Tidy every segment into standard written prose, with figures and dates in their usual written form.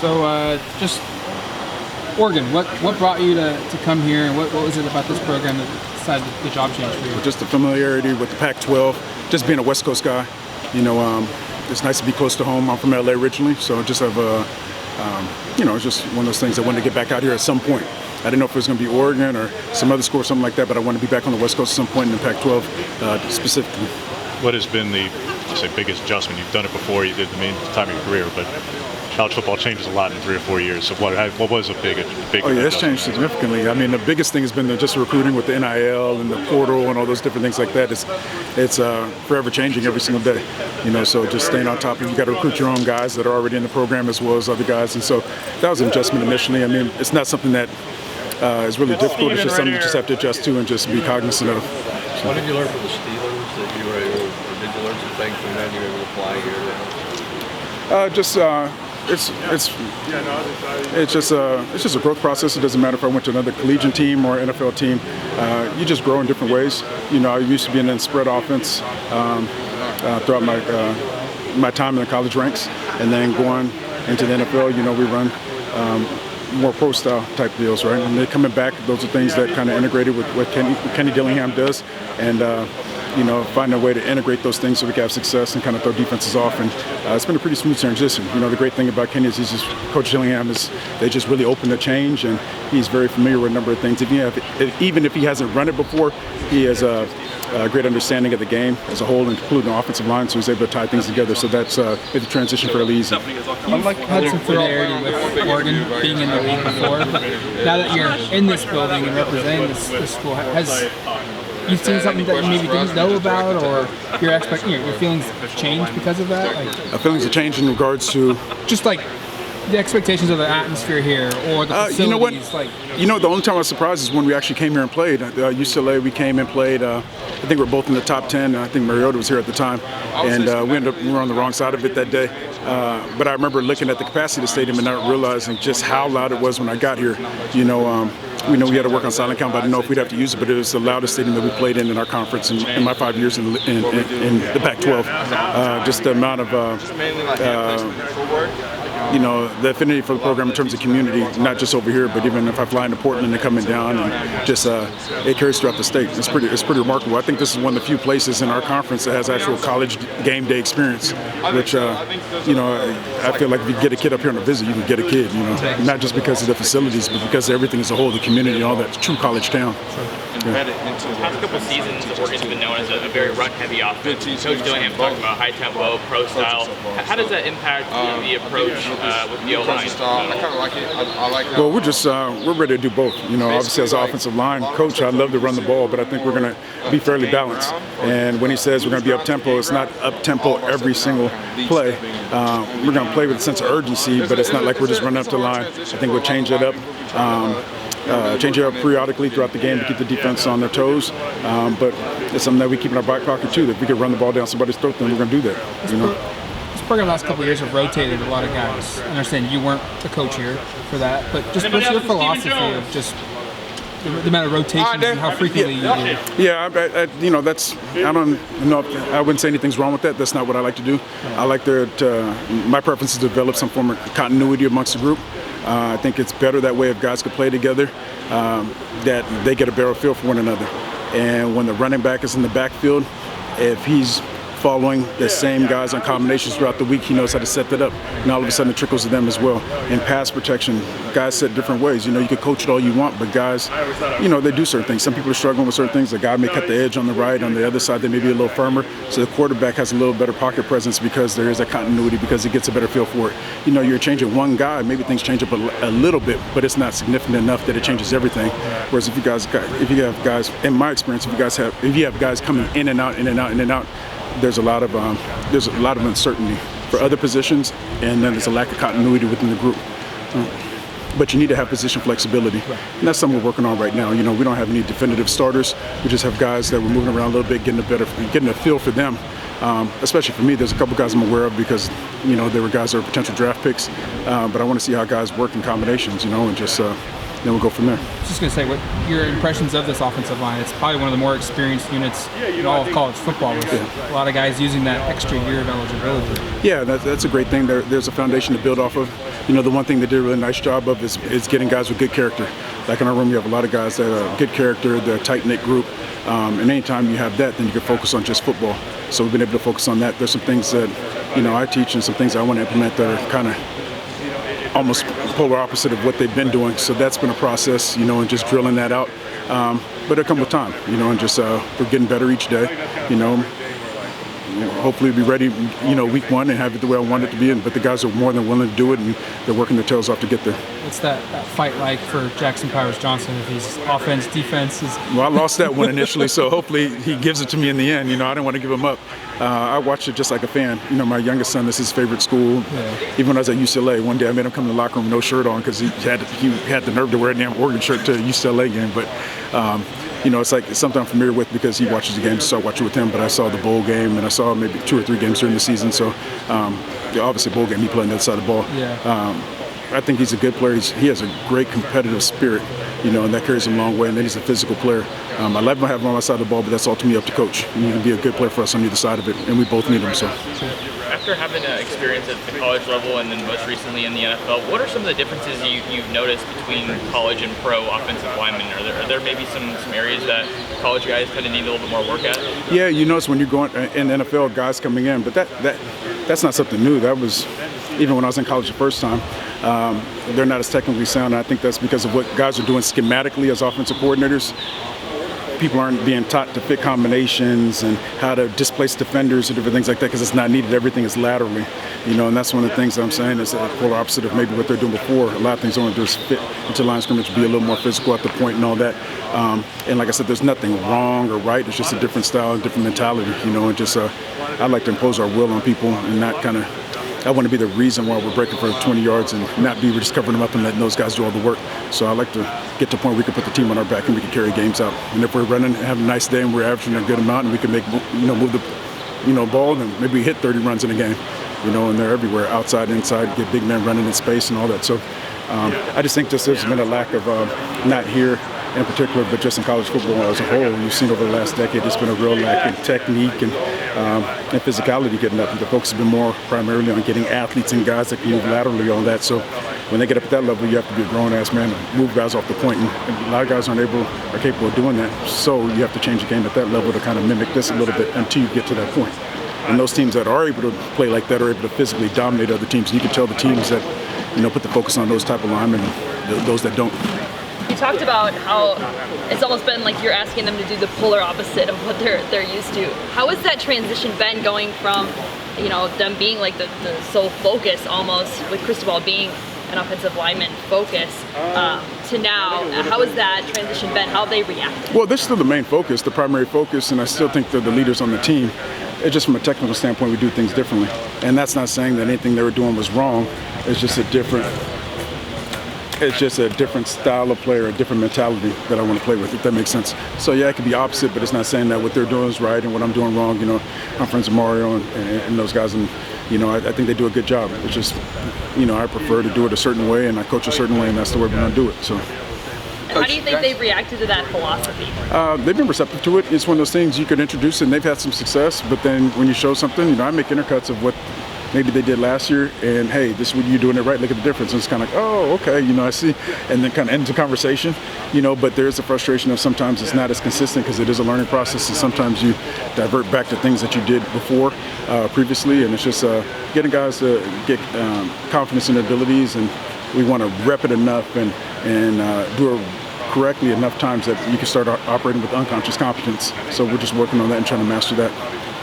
So just Oregon, what brought you to come here, and what was it about this program that decided the job change for you? Just the familiarity with the Pac-12, just being a West Coast guy. It's nice to be close to home. I'm from LA originally, so just have it's just one of those things I wanted to get back out here at some point. I didn't know if it was going to be Oregon or some other school or something like that, but I wanted to be back on the West Coast at some point in the Pac-12 specifically. What has been the biggest adjustment? You've done it before, you did the main time of your career, but college football changes a lot in 3 or 4 years. So what was a big Oh yeah, it's changed significantly. I mean, the biggest thing has been just recruiting with the NIL and the portal and all those different things like that. It's forever changing every single day. So just staying on top of it. You got to recruit your own guys that are already in the program as well as other guys. And so that was an adjustment initially. I mean, it's not something that is really difficult. It's just something you just have to adjust to and just be cognizant of. What did you learn from the Steelers that you were able, or did you learn some things from them you were able to apply here? It's just a growth process. It doesn't matter if I went to another collegiate team or NFL team. You just grow in different ways. I used to be in spread offense throughout my time in the college ranks, and then going into the NFL. We run more pro-style type deals, right? And they're coming back. Those are things that kind of integrated with what Kenny Dillingham does, and find a way to integrate those things so we can have success and kind of throw defenses off. And it's been a pretty smooth transition. The great thing about Kenny is Coach Dillingham is they just really open to change, and he's very familiar with a number of things. Even if he hasn't run it before, he has a great understanding of the game as a whole, including the offensive line, so he's able to tie things together. So that's made the transition fairly easy. You've had some familiarity with Oregon being in the league before, but now that you're in this building and representing this school, you seen something that you maybe didn't know about, or your feelings changed because of that? Our feelings have changed in regards to just like the expectations of the atmosphere here, or the facilities. You know what? The only time I was surprised is when we actually came here and played. UCLA, we came and played. I think we're both in the top 10. I think Mariota was here at the time, and we were on the wrong side of it that day. But I remember looking at the capacity of the stadium and not realizing just how loud it was when I got here. We know we had to work on silent count, but I didn't know if we'd have to use it. But it was the loudest stadium that we played in our conference in my 5 years in the Pac-12. Just the amount of the affinity for the program in terms of community, not just over here, but even if I fly into Portland and coming down, and just it carries throughout the state. It's pretty remarkable. I think this is one of the few places in our conference that has actual college game day experience, which I feel like if you get a kid up here on a visit, you can get a kid. Not just because of the facilities, but because of everything as a whole, the community, and all that true college town. The past couple seasons, Oregon's been known as a very run-heavy offense. Coach Dillingham talked about high-tempo, pro-style. How does that impact the approach with the O-line? I kind of like it. I like Well, we're ready to do both. Obviously as an offensive line coach, I'd love to run the ball, but I think we're going to be fairly balanced. And when he says we're going to be up-tempo, it's not up-tempo every single play. We're going to play with a sense of urgency, but it's not like we're just running up the line. I think we'll change it up. Change it up periodically throughout the game to keep the defense on their toes, but it's something that we keep in our back pocket too. That if we could run the ball down somebody's throat, then we're going to do that. This program the last couple of years have rotated a lot of guys. I understand you weren't the coach here for that, but just what's your philosophy of just the amount of rotations and how frequently you do? Yeah, that's I don't know. I wouldn't say anything's wrong with that. That's not what I like to do. I like my preference is to develop some form of continuity amongst the group. I think it's better that way if guys can play together, that they get a better feel for one another. And when the running back is in the backfield, if he's following the same guys on combinations throughout the week, he knows how to set that up. And all of a sudden it trickles to them as well. In pass protection, guys set different ways. You can coach it all you want, but guys, they do certain things. Some people are struggling with certain things. The guy may cut the edge on the right. On the other side, they may be a little firmer. So the quarterback has a little better pocket presence because there is a continuity, because he gets a better feel for it. You're changing one guy, maybe things change up a little bit, but it's not significant enough that it changes everything. Whereas if you have guys, in my experience, if you have guys coming in and out, there's a lot of uncertainty for other positions, and then there's a lack of continuity within the group. But you need to have position flexibility, and that's something we're working on right now. We don't have any definitive starters. We just have guys that we're moving around a little bit, getting a feel for them. Especially for me, there's a couple guys I'm aware of because there were guys that are potential draft picks. But I want to see how guys work in combinations, and just then we'll go from there. I was just going to say, what your impressions of this offensive line? It's probably one of the more experienced units in all of college football, with a lot of guys using that extra year of eligibility. Yeah, that's a great thing. There's a foundation to build off of. The one thing they did a really nice job of is getting guys with good character. Like in our room, you have a lot of guys that are good character, they're a tight-knit group. And anytime you have that, then you can focus on just football. So we've been able to focus on that. There's some things that, I teach and some things I want to implement that are kind of almost polar opposite of what they've been doing. So that's been a process, and just drilling that out. But it comes with time, and just we're getting better each day, Hopefully we'll be ready, week one and have it the way I want it to be. But the guys are more than willing to do it, and they're working their tails off to get there. What's that fight like for Jackson Powers-Johnson if he's offense, defense? Well, I lost that one initially, so hopefully he gives it to me in the end. I didn't want to give him up. I watched it just like a fan. My youngest son, this is his favorite school. Yeah. Even when I was at UCLA, one day I made him come to the locker room no shirt on because he had the nerve to wear a damn Oregon shirt to a UCLA game. But it's like it's something I'm familiar with because he watches the games, so I watch it with him. But I saw the bowl game, and I saw maybe 2 or 3 games during the season. So obviously bowl game, he played on the other side of the ball. Yeah. I think he's a good player. He has a great competitive spirit, and that carries him a long way. And then he's a physical player. I love him having him on my side of the ball, but that's ultimately up to coach. He can be a good player for us on either side of it, and we both need him. So. After having experience at the college level and then most recently in the NFL, what are some of the differences you've noticed between college and pro offensive linemen? Are there maybe some areas that college guys kind of need a little bit more work at? Yeah, you notice when you're going in the NFL, guys coming in, but that's not something new. That was even when I was in college the first time. They're not as technically sound. I think that's because of what guys are doing schematically as offensive coordinators. People aren't being taught to fit combinations and how to displace defenders or different things like that because it's not needed. Everything is laterally, and that's one of the things that I'm saying is the polar opposite of maybe what they're doing before. A lot of things they want to do is fit into line scrimmage, be a little more physical at the point and all that. And like I said, there's nothing wrong or right. It's just a different style and different mentality, and just I like to impose our will on people and not kind of. I want to be the reason why we're breaking for 20 yards and not we're just covering them up and letting those guys do all the work. So I like to get to a point where we can put the team on our back and we can carry games out. And if we're running, have a nice day and we're averaging a good amount and we can make, move the, ball, then maybe we hit 30 runs in a game, and they're everywhere, outside, inside, get big men running in space and all that. So I just think there's been a lack of, not here in particular, but just in college football as a whole. You've seen over the last decade, there's been a real lack in technique and physicality getting up. The focus has been more primarily on getting athletes and guys that can move laterally on that. So when they get up at that level, you have to be a grown-ass man to move guys off the point. And a lot of guys are capable of doing that. So you have to change the game at that level to kind of mimic this a little bit until you get to that point. And those teams that are able to play like that are able to physically dominate other teams. And you can tell the teams that, put the focus on those type of linemen and those that don't. You talked about how it's almost been like you're asking them to do the polar opposite of what they're used to. How has that transition been going from, them being like the sole focus almost, with Cristobal being an offensive lineman focus, to now? How has that transition been? How have they reacted? Well, this is still the main focus, the primary focus, and I still think they're the leaders on the team. It's just from a technical standpoint, we do things differently. And that's not saying that anything they were doing was wrong. It's just a different style of player, a different mentality that I want to play with, if that makes sense. So yeah, it could be opposite, but it's not saying that what they're doing is right and what I'm doing wrong. I'm friends with Mario and those guys, and I think they do a good job. It's just, I prefer to do it a certain way, and I coach a certain way, and that's the way we're going to do it. So. How do you think they've reacted to that philosophy? They've been receptive to it. It's one of those things you could introduce, and they've had some success. But then when you show something, I make intercuts of what maybe they did last year, and hey, this is what you're doing it right. Look at the difference. And it's kind of like, oh, okay, I see, and then kind of ends the conversation, But there is a frustration of sometimes it's not as consistent because it is a learning process, and sometimes you divert back to things that you did before, previously, and it's just getting guys to get confidence in their abilities, and we want to rep it enough and do it correctly enough times that you can start operating with unconscious competence. So we're just working on that and trying to master that.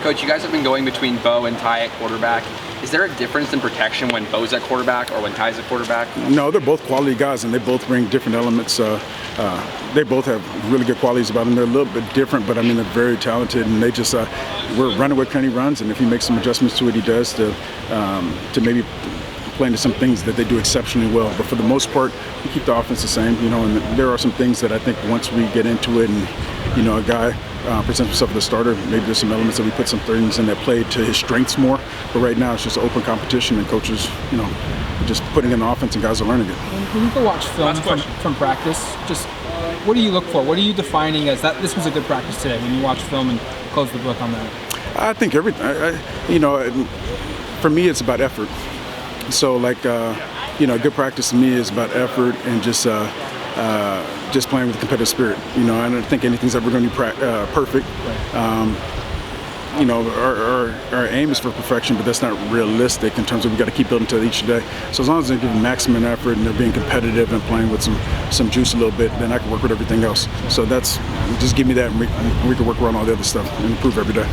Coach, you guys have been going between Bo and Ty at quarterback. Is there a difference in protection when Bo's at quarterback or when Ty's at quarterback? No, they're both quality guys, and they both bring different elements. They both have really good qualities about them. They're a little bit different, but they're very talented, and they just we're running with Kenny runs, and if he makes some adjustments to it, he does to maybe play into some things that they do exceptionally well. But for the most part, we keep the offense the same, and there are some things that I think once we get into it and, a guy presents himself as a starter, maybe there's some elements that we put some things in that play to his strengths more. But right now, it's just open competition, and coaches, just putting in the offense, and guys are learning it. When you go watch film from practice, just what do you look for? What are you defining as that? This was a good practice today. When you watch film and close the book on that. I think everything. For me, it's about effort. So, good practice to me is about effort and just playing with a competitive spirit. I don't think anything's ever going to be perfect. Our aim is for perfection, but that's not realistic in terms of we got to keep building to each day. So as long as they're giving maximum effort and they're being competitive and playing with some juice a little bit, then I can work with everything else. So just give me that, and we can work around all the other stuff and improve every day.